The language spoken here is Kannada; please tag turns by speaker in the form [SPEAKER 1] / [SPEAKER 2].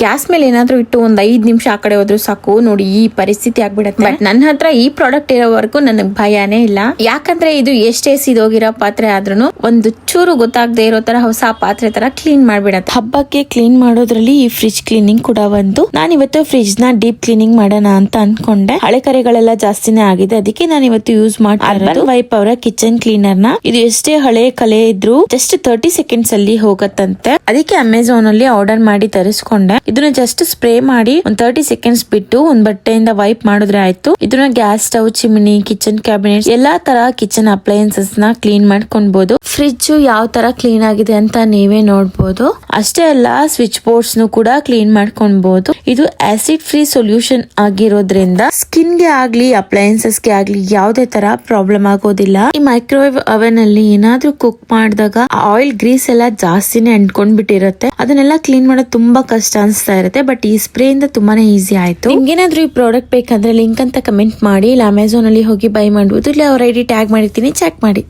[SPEAKER 1] ಗ್ಯಾಸ್ ಮೇಲೆ ಏನಾದ್ರೂ ಇಟ್ಟು ಒಂದ್ 5 ನಿಮಿಷ ಆ ಕಡೆ ಹೋದ್ರು ಸಾಕು ನೋಡಿ ಈ ಪರಿಸ್ಥಿತಿ ಆಗ್ಬಿಡತ್ತೆ. ಬಟ್ ನನ್ನ ಹತ್ರ ಈ ಪ್ರಾಡಕ್ಟ್ ಇರೋವರೆಗೂ ನನಗ್ ಭಯನೇ ಇಲ್ಲ. ಯಾಕಂದ್ರೆ ಇದು ಎಷ್ಟೇ ಸಿದೋಗಿರೋ ಪಾತ್ರೆ ಆದ್ರೂ ಒಂದು ಚೂರು ಗೊತ್ತಾಗದೆ ಇರೋ ತರ ಹೊಸ ಪಾತ್ರೆ ತರ ಕ್ಲೀನ್ ಮಾಡ್ಬಿಡತ್ತೆ. ಹಬ್ಬಕ್ಕೆ ಕ್ಲೀನ್ ಮಾಡೋದ್ರಲ್ಲಿ ಈ ಫ್ರಿಜ್ ಕ್ಲೀನಿಂಗ್ ಕೂಡ ಒಂದು. ನಾನು ಇವತ್ತು ಫ್ರಿಜ್ ನ ಡೀಪ್ ಕ್ಲೀನಿಂಗ್ ಮಾಡೋಣ ಅಂತ ಅನ್ಕೊಂಡೆ. ಹಳೆ ಕರೆಗಳೆಲ್ಲ ಜಾಸ್ತಿನೇ ಆಗಿದೆ, ಅದಕ್ಕೆ ನಾನು ಇವತ್ತು ಯೂಸ್ ಮಾಡ್ತಾ ವೈಪ್ ಅವರ ಕಿಚನ್ ಕ್ಲೀನರ್ ನ. ಇದು ಎಷ್ಟೇ ಹಳೆ ಕಲೆ ಇದ್ರು ಜಸ್ಟ್ 30 ಸೆಕೆಂಡ್ಸ್ ಅಲ್ಲಿ ಹೋಗತ್ತಂತೆ. ಅದಕ್ಕೆ ಅಮೆಝಾನ್ ಅಲ್ಲಿ ಆರ್ಡರ್ ಮಾಡಿ ತರಿಸ್ಕೊಂಡೆ. ಇದನ್ನ ಜಸ್ಟ್ ಸ್ಪ್ರೇ ಮಾಡಿ ಒಂದ್ 30 ಸೆಕೆಂಡ್ಸ್ ಬಿಟ್ಟು ಒಂದ್ ಬಟ್ಟೆಯಿಂದ ವೈಪ್ ಮಾಡಿದ್ರೆ ಆಯ್ತು. ಇದನ್ನ gas stove, chimney, kitchen cabinet ಎಲ್ಲಾ ತರ ಕಿಚನ್ ಅಪ್ಲಯನ್ಸಸ್ ನ ಕ್ಲೀನ್ ಮಾಡ್ಕೊಬಹುದು. ಫ್ರಿಡ್ಜ್ ಯಾವ ತರ ಕ್ಲೀನ್ ಆಗಿದೆ ಅಂತ ನೀವೇ ನೋಡ್ಬೋದು. ಅಷ್ಟೇ ಅಲ್ಲ, ಸ್ವಿಚ್ ಬೋರ್ಡ್ಸ್ ಕೂಡ ಕ್ಲೀನ್ ಮಾಡ್ಕೊಬಹುದು. ಇದು ಆಸಿಡ್ ಫ್ರೀ ಸೊಲ್ಯೂಷನ್ ಆಗಿರೋದ್ರಿಂದ ಸ್ಕಿನ್ ಗೆ ಆಗ್ಲಿ ಅಪ್ಲಯನ್ಸಸ್ ಗೆ ಆಗ್ಲಿ ಯಾವುದೇ ತರ ಪ್ರಾಬ್ಲಮ್ ಆಗೋದಿಲ್ಲ. ಈ ಮೈಕ್ರೋವೇವ್ ಅವನ್ ಅಲ್ಲಿ ಏನಾದ್ರೂ ಕುಕ್ ಮಾಡಿದಾಗ ಆಯಿಲ್ ಗ್ರೀಸ್ ಎಲ್ಲ ಜಾಸ್ತಿನೇ ಅಂಟ್ಕೊಂಡ್ ಬಿಟ್ಟಿರುತ್ತೆ. ಅದನ್ನೆಲ್ಲ ಕ್ಲೀನ್ ಮಾಡೋದು ತುಂಬಾ ಕಷ್ಟ ಅನ್ಸ್ತಾ ಇರುತ್ತೆ. ಬಟ್ ಈ ಸ್ಪ್ರೇ ಇಂದ ತುಂಬಾನೇ ಈಸಿ ಆಯ್ತು. ನಿಮ್ಗೇನಾದ್ರೂ ಈ ಪ್ರಾಡಕ್ಟ್ ಬೇಕಂದ್ರೆ ಲಿಂಕ್ ಅಂತ ಕಮೆಂಟ್ ಮಾಡಿ, ಇಲ್ಲ ಅಮೆಝಾನ್ ಅಲ್ಲಿ ಹೋಗಿ ಬೈ ಮಾಡಬಹುದು. ಇಲ್ಲ ಅವ್ರ ಐಡಿ ಟ್ಯಾಗ್ ಮಾಡಿರ್ತೀನಿ, ಚೆಕ್ ಮಾಡಿ.